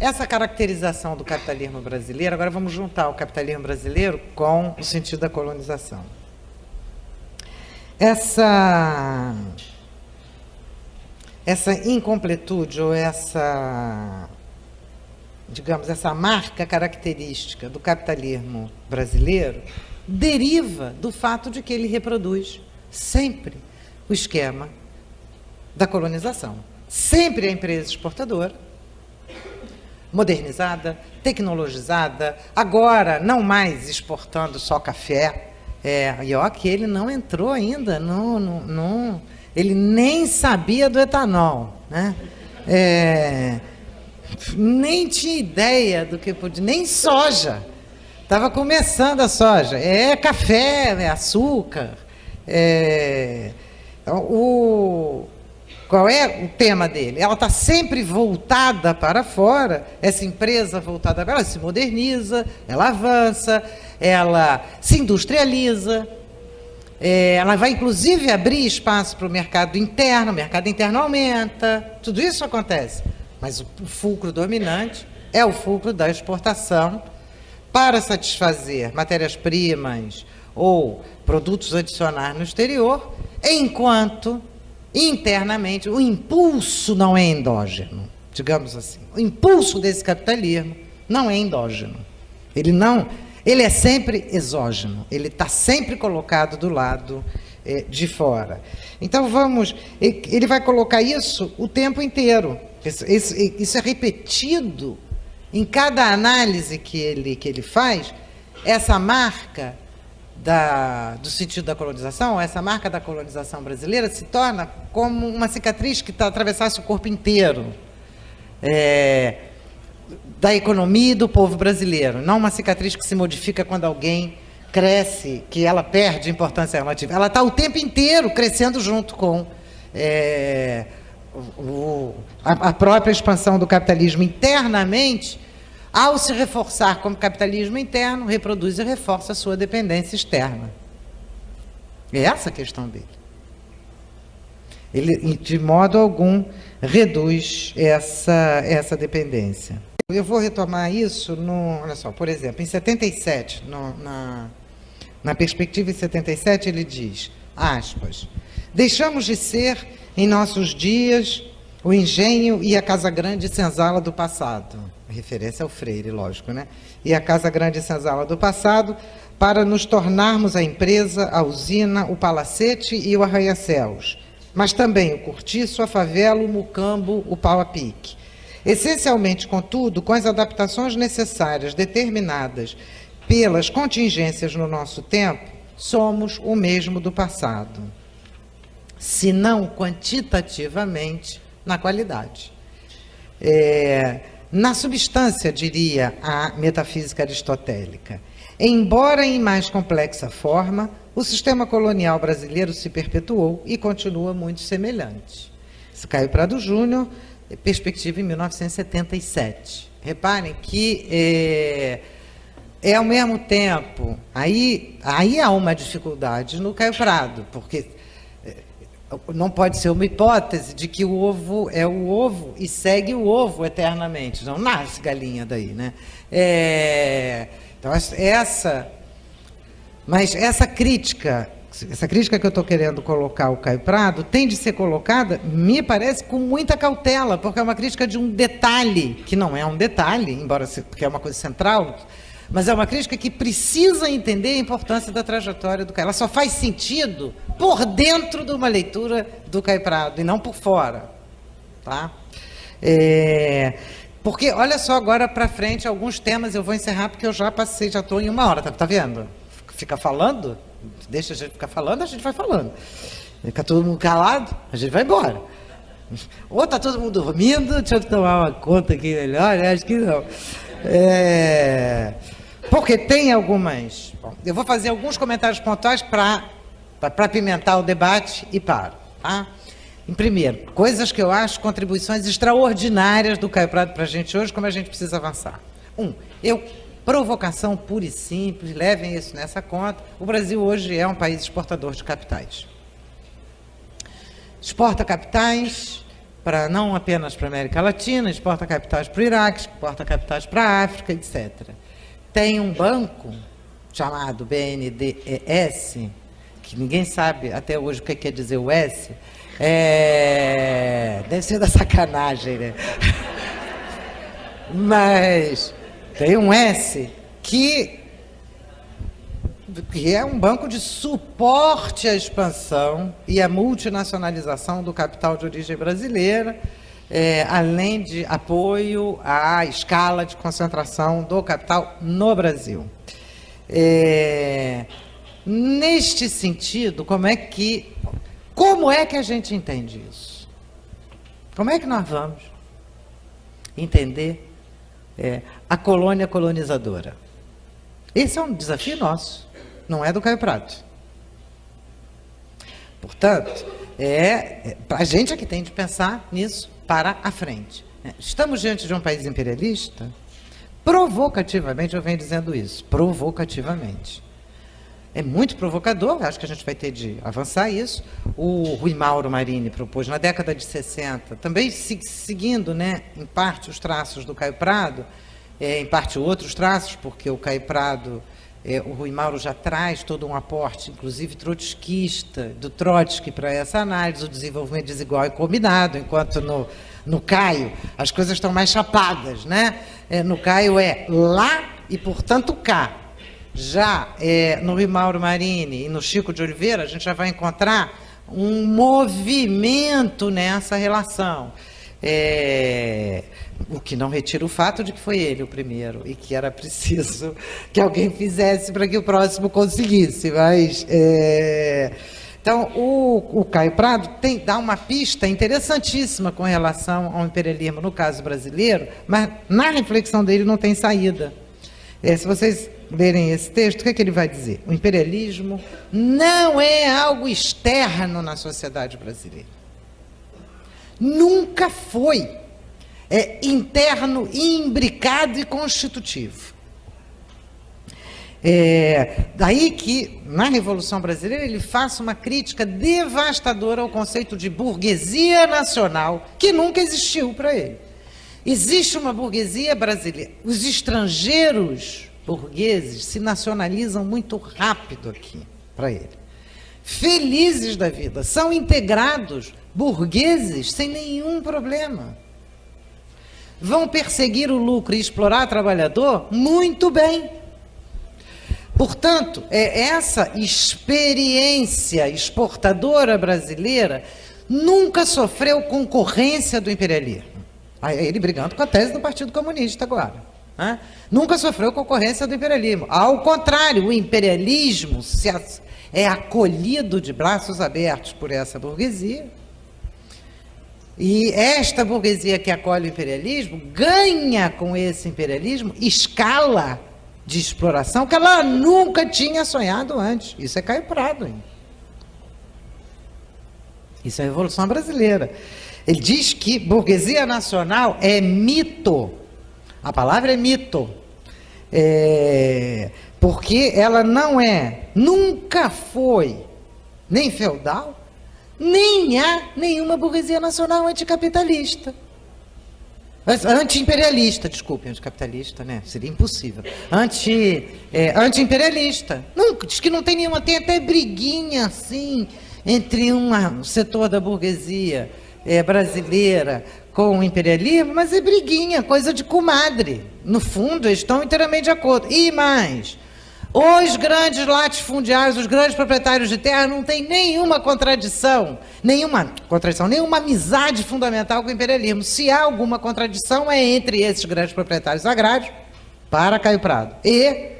essa caracterização do capitalismo brasileiro, agora vamos juntar o capitalismo brasileiro com o sentido da colonização. Essa incompletude ou essa, digamos, essa marca característica do capitalismo brasileiro deriva do fato de que ele reproduz sempre o esquema da colonização. Sempre a empresa exportadora, modernizada, tecnologizada, agora não mais exportando só café. E ó, que ele não entrou ainda, ele nem sabia do etanol, né? Nem tinha ideia do que podia, nem soja. Estava começando a soja. Café, açúcar. Qual é o tema dele? Ela está sempre voltada para fora, essa empresa voltada para ela se moderniza, ela avança, ela se industrializa, ela vai inclusive abrir espaço para o mercado interno aumenta, tudo isso acontece. Mas o fulcro dominante é o fulcro da exportação para satisfazer matérias-primas ou produtos adicionais no exterior, enquanto internamente o impulso não é endógeno, digamos assim. O impulso desse capitalismo não é endógeno. Ele é sempre exógeno, ele está sempre colocado do lado de fora. Então ele vai colocar isso o tempo inteiro. Isso é repetido em cada análise que ele faz, essa marca do sentido da colonização, essa marca da colonização brasileira se torna como uma cicatriz que atravessasse o corpo inteiro da economia e do povo brasileiro, não uma cicatriz que se modifica quando alguém cresce, que ela perde importância relativa. Ela está o tempo inteiro crescendo junto com a própria expansão do capitalismo internamente. Ao se reforçar como capitalismo interno, reproduz e reforça a sua dependência externa. É essa a questão dele. Ele, de modo algum, reduz essa dependência. Eu vou retomar isso, olha só, por exemplo, em 77, na perspectiva em 77, ele diz, aspas, deixamos de ser, em nossos dias, o engenho e a Casa Grande senzala do passado. Referência ao Freire, lógico, né? E a Casa Grande senzala do passado, para nos tornarmos a empresa, a usina, o palacete e o arranha-céus, mas também o cortiço, a favela, o mucambo, o pau-a-pique. Essencialmente, contudo, com as adaptações necessárias determinadas pelas contingências no nosso tempo, somos o mesmo do passado, se não quantitativamente, na qualidade. Na substância, diria a metafísica aristotélica, embora em mais complexa forma, o sistema colonial brasileiro se perpetuou e continua muito semelhante. Isso Caio Prado Júnior, perspectiva em 1977. Reparem que ao mesmo tempo, aí há uma dificuldade no Caio Prado, porque não pode ser uma hipótese de que o ovo é o ovo e segue o ovo eternamente. Não nasce galinha daí, né? Então, mas essa crítica que eu estou querendo colocar ao Caio Prado tem de ser colocada, me parece, com muita cautela, porque é uma crítica de um detalhe, que não é um detalhe, embora porque é uma coisa central, mas é uma crítica que precisa entender a importância da trajetória do Caio. Ela só faz sentido por dentro de uma leitura do Caio Prado e não por fora. Tá? Porque, olha só, agora para frente, alguns temas eu vou encerrar, porque eu já estou em 1 hora, tá vendo? Fica falando, deixa a gente ficar falando, a gente vai falando. Fica todo mundo calado, a gente vai embora. Ou está todo mundo dormindo, deixa eu tomar uma conta aqui melhor, acho que não. Porque tem algumas... Bom, eu vou fazer alguns comentários pontuais para apimentar o debate e paro. Tá? Em primeiro, coisas que eu acho contribuições extraordinárias do Caio Prado para a gente hoje, como a gente precisa avançar. Provocação pura e simples, levem isso nessa conta, o Brasil hoje é um país exportador de capitais. Exporta capitais não apenas para a América Latina, exporta capitais para o Iraque, exporta capitais para a África, etc. Tem um banco chamado BNDES, que ninguém sabe até hoje o que quer dizer o S, deve ser da sacanagem, né? Mas tem um S que é um banco de suporte à expansão e à multinacionalização do capital de origem brasileira, além de apoio à escala de concentração do capital no Brasil. Neste sentido, como é que a gente entende isso? Como é que nós vamos entender a colônia colonizadora? Esse é um desafio nosso, não é do Caio Prado. Portanto, para a gente é que tem de pensar nisso para a frente. Estamos diante de um país imperialista? Provocativamente, eu venho dizendo isso, provocativamente. É muito provocador, acho que a gente vai ter de avançar isso. O Rui Mauro Marini propôs na década de 60, também seguindo, né, em parte os traços do Caio Prado, em parte outros traços, porque o Caio Prado, o Rui Mauro já traz todo um aporte, inclusive trotskista, do Trotsky para essa análise, o desenvolvimento desigual e combinado, enquanto no Caio as coisas estão mais chapadas, né? No Caio é lá e, portanto, cá. Já no Rui Mauro Marini e no Chico de Oliveira, a gente já vai encontrar um movimento nessa relação. O que não retira o fato de que foi ele o primeiro e que era preciso que alguém fizesse para que o próximo conseguisse. Mas, então, o Caio Prado dá uma pista interessantíssima com relação ao imperialismo, no caso brasileiro, mas na reflexão dele não tem saída. Se vocês lerem esse texto, o que ele vai dizer? O imperialismo não é algo externo na sociedade brasileira. Nunca foi. É interno, imbricado e constitutivo. Daí que, na Revolução Brasileira, ele faça uma crítica devastadora ao conceito de burguesia nacional, que nunca existiu para ele. Existe uma burguesia brasileira. Os estrangeiros burgueses se nacionalizam muito rápido aqui, para ele. Felizes da vida, são integrados burgueses sem nenhum problema. Vão perseguir o lucro e explorar o trabalhador muito bem. Portanto, essa experiência exportadora brasileira nunca sofreu concorrência do imperialismo. Aí ele brigando com a tese do Partido Comunista agora. Né? Nunca sofreu concorrência do imperialismo. Ao contrário, o imperialismo é acolhido de braços abertos por essa burguesia. E esta burguesia que acolhe o imperialismo ganha com esse imperialismo escala de exploração que ela nunca tinha sonhado antes. Isso é Caio Prado, hein? Isso é a Revolução Brasileira. Ele diz que burguesia nacional é mito. A palavra é mito. Porque ela não nunca foi nem feudal, nem há nenhuma burguesia nacional anticapitalista. Anti-imperialista, desculpe, anticapitalista, né? Seria impossível. Anti-imperialista. Diz que não tem nenhuma, tem até briguinha, assim, entre um setor da burguesia brasileira com o imperialismo, mas é briguinha, coisa de comadre. No fundo, eles estão inteiramente de acordo. E mais, os grandes latifundiários, os grandes proprietários de terra não têm nenhuma contradição, nenhuma amizade fundamental com o imperialismo. Se há alguma contradição, é entre esses grandes proprietários agrários, para Caio Prado, e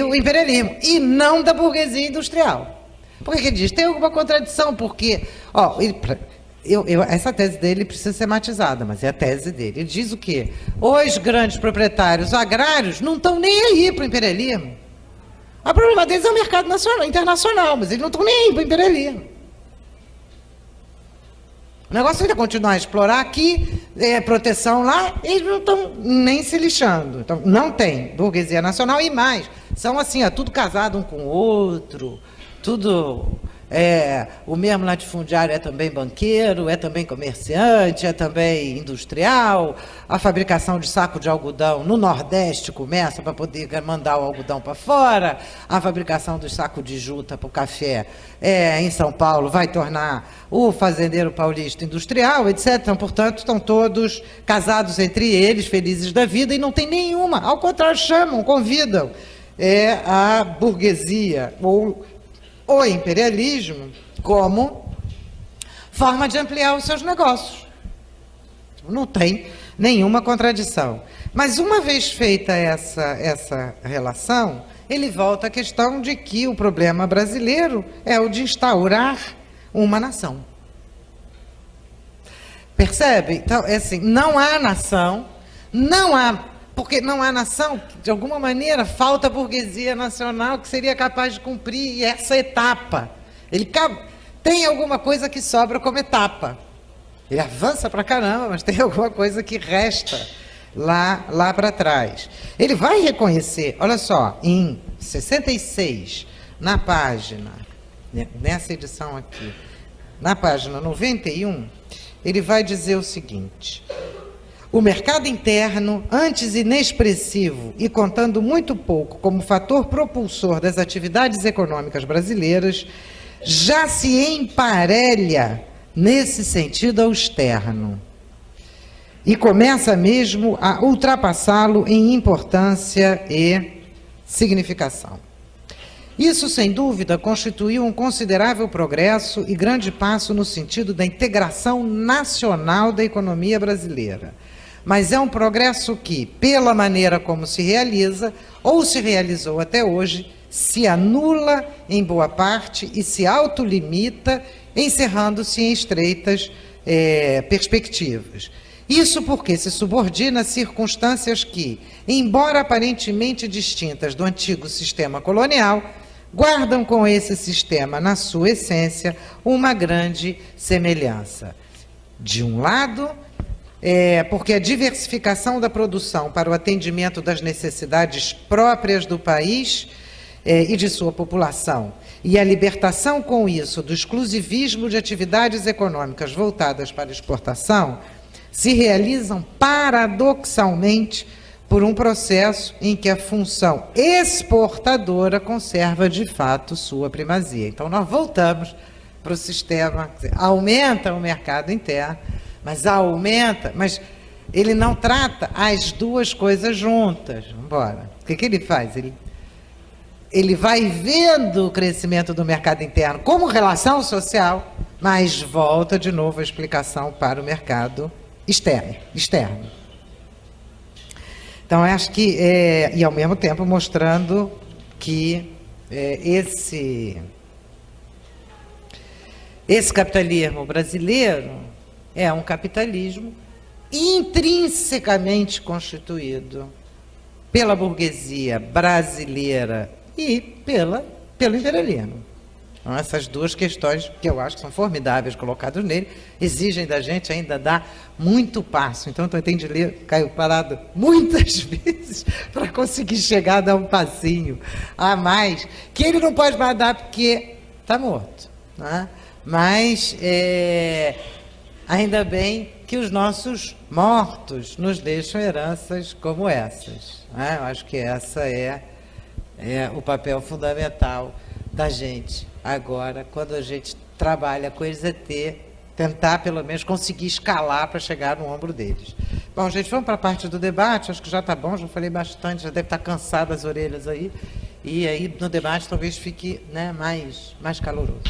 o imperialismo, e não da burguesia industrial. Por que ele diz? Tem alguma contradição, porque essa tese dele precisa ser matizada, mas é a tese dele. Ele diz o quê? Os grandes proprietários agrários não estão nem aí para o imperialismo. O problema deles é o mercado nacional, internacional, mas eles não estão nem aí para o imperialismo. O negócio é continuar a explorar aqui, proteção lá, eles não estão nem se lixando. Então, não tem burguesia nacional e mais. São assim, tudo casado um com o outro, tudo O mesmo latifundiário é também banqueiro, é também comerciante, é também industrial. A fabricação de saco de algodão no Nordeste começa para poder mandar o algodão para fora. A fabricação do saco de juta para o café em São Paulo vai tornar o fazendeiro paulista industrial, etc. Então, portanto, estão todos casados entre eles, felizes da vida, e não tem nenhuma. Ao contrário, chamam, convidam a burguesia ou o imperialismo como forma de ampliar os seus negócios. Não tem nenhuma contradição. Mas uma vez feita essa relação, ele volta à questão de que o problema brasileiro é o de instaurar uma nação. Percebe? Então, é assim, não há nação, porque não há nação, de alguma maneira, falta a burguesia nacional que seria capaz de cumprir essa etapa. Ele tem alguma coisa que sobra como etapa. Ele avança pra caramba, mas tem alguma coisa que resta lá para trás. Ele vai reconhecer, olha só, em 66, na página, nessa edição aqui, na página 91, ele vai dizer o seguinte: o mercado interno, antes inexpressivo e contando muito pouco como fator propulsor das atividades econômicas brasileiras, já se emparelha nesse sentido ao externo e começa mesmo a ultrapassá-lo em importância e significação. Isso, sem dúvida, constituiu um considerável progresso e grande passo no sentido da integração nacional da economia brasileira. Mas é um progresso que, pela maneira como se realiza, ou se realizou até hoje, se anula em boa parte e se autolimita, encerrando-se em estreitas perspectivas. Isso porque se subordina a circunstâncias que, embora aparentemente distintas do antigo sistema colonial, guardam com esse sistema, na sua essência, uma grande semelhança. De um lado, porque a diversificação da produção para o atendimento das necessidades próprias do país e de sua população, e a libertação com isso do exclusivismo de atividades econômicas voltadas para a exportação, se realizam paradoxalmente por um processo em que a função exportadora conserva de fato sua primazia. Então nós voltamos para o sistema, quer dizer, aumenta o mercado interno, mas ele não trata as duas coisas juntas. Vambora. O que ele faz? Ele vai vendo o crescimento do mercado interno como relação social, mas volta de novo a explicação para o mercado externo. Então, acho que, e ao mesmo tempo mostrando que esse capitalismo brasileiro é um capitalismo intrinsecamente constituído pela burguesia brasileira e pelo imperialismo. Então, essas duas questões, que eu acho que são formidáveis colocadas nele, exigem da gente ainda dar muito passo. Então, eu tenho de ler Caio Prado muitas vezes para conseguir chegar a dar um passinho a mais, que ele não pode mais dar porque está morto. Né? Mas, ainda bem que os nossos mortos nos deixam heranças como essas. Né? Eu acho que essa é o papel fundamental da gente agora, quando a gente trabalha com eles, tentar pelo menos conseguir escalar para chegar no ombro deles. Bom, gente, vamos para a parte do debate, acho que já está bom, já falei bastante, já deve estar cansado as orelhas aí, e aí no debate talvez fique, né, mais caloroso.